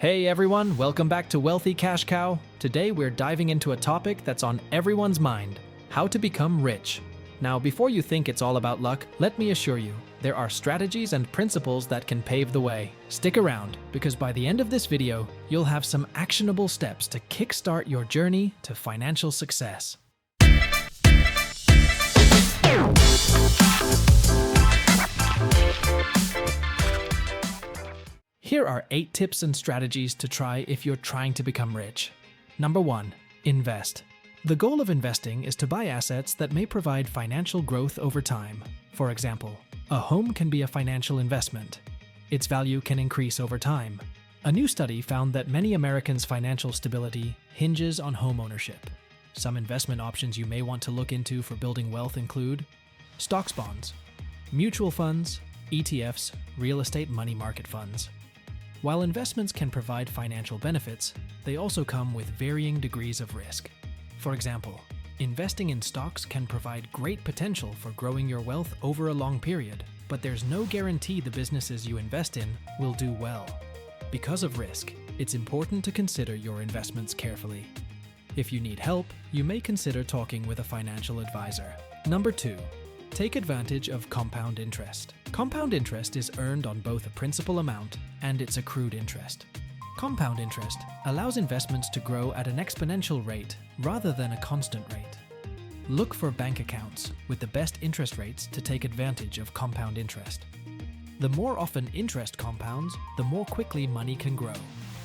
Hey everyone, welcome back to Wealthy Cash Cow. Today we're diving into a topic that's on everyone's mind: how to become rich. Now, before you think it's all about luck, let me assure you, there are strategies and principles that can pave the way. Stick around, because by the end of this video, you'll have some actionable steps to kickstart your journey to financial success. Here are 8 tips and strategies to try if you're trying to become rich. Number 1. Invest. The goal of investing is to buy assets that may provide financial growth over time. For example, a home can be a financial investment. Its value can increase over time. A new study found that many Americans' financial stability hinges on home ownership. Some investment options you may want to look into for building wealth include stocks, bonds, mutual funds, ETFs, real estate money market funds. While investments can provide financial benefits, they also come with varying degrees of risk. For example, investing in stocks can provide great potential for growing your wealth over a long period, but there's no guarantee the businesses you invest in will do well. Because of risk, it's important to consider your investments carefully. If you need help, you may consider talking with a financial advisor. Number 2. Take advantage of compound interest. Compound interest is earned on both a principal amount and its accrued interest. Compound interest allows investments to grow at an exponential rate rather than a constant rate. Look for bank accounts with the best interest rates to take advantage of compound interest. The more often interest compounds, the more quickly money can grow.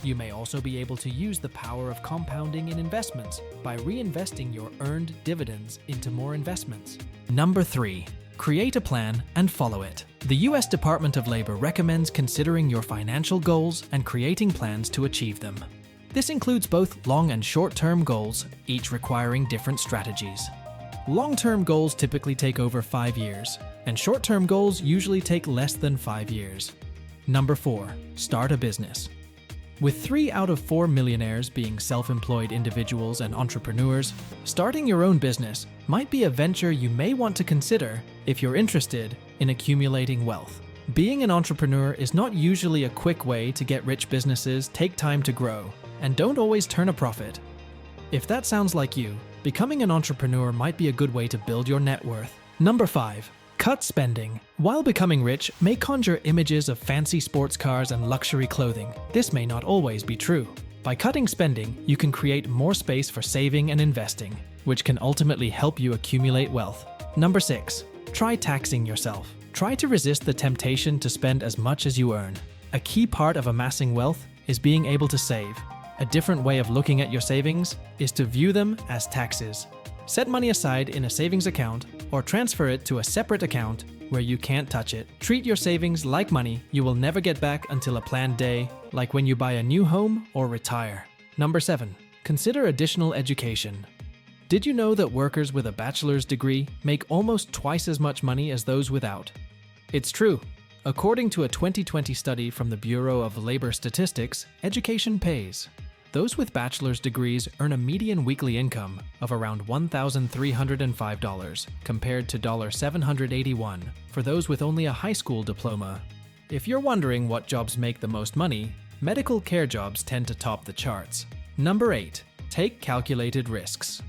You may also be able to use the power of compounding in investments by reinvesting your earned dividends into more investments. Number 3. Create a plan and follow it. The US Department of Labor recommends considering your financial goals and creating plans to achieve them. This includes both long and short-term goals, each requiring different strategies. Long-term goals typically take over 5 years, and short-term goals usually take less than 5 years. Number 4. Start a business. With 3 out of 4 millionaires being self-employed individuals and entrepreneurs, starting your own business might be a venture you may want to consider if you're interested in accumulating wealth. Being an entrepreneur is not usually a quick way to get rich. Businesses take time to grow and don't always turn a profit. If that sounds like you, becoming an entrepreneur might be a good way to build your net worth. Number 5. Cut spending. While becoming rich may conjure images of fancy sports cars and luxury clothing, this may not always be true. By cutting spending, you can create more space for saving and investing, which can ultimately help you accumulate wealth. Number 6. Try taxing yourself. Try to resist the temptation to spend as much as you earn. A key part of amassing wealth is being able to save. A different way of looking at your savings is to view them as taxes. Set money aside in a savings account or transfer it to a separate account where you can't touch it. Treat your savings like money you will never get back until a planned day, like when you buy a new home or retire. Number 7. Consider additional education. Did you know that workers with a bachelor's degree make almost twice as much money as those without? It's true. According to a 2020 study from the Bureau of Labor Statistics, education pays. Those with bachelor's degrees earn a median weekly income of around $1,305 compared to $781 for those with only a high school diploma. If you're wondering what jobs make the most money, medical care jobs tend to top the charts. Number 8. Take calculated risks.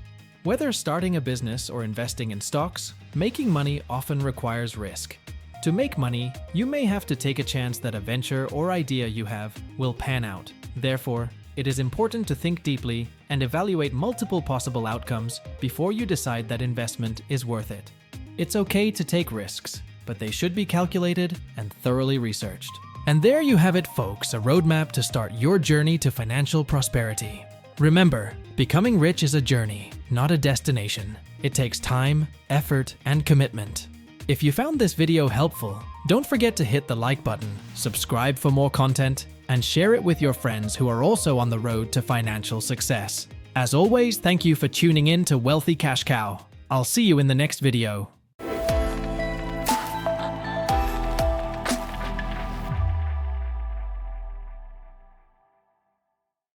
Whether starting a business or investing in stocks, making money often requires risk. To make money, you may have to take a chance that a venture or idea you have will pan out. Therefore, it is important to think deeply and evaluate multiple possible outcomes before you decide that investment is worth it. It's okay to take risks, but they should be calculated and thoroughly researched. And there you have it, folks, a roadmap to start your journey to financial prosperity. Remember, becoming rich is a journey, not a destination. It takes time, effort, and commitment. If you found this video helpful, don't forget to hit the like button, subscribe for more content, and share it with your friends who are also on the road to financial success. As always, thank you for tuning in to Wealthy Cash Cow. I'll see you in the next video.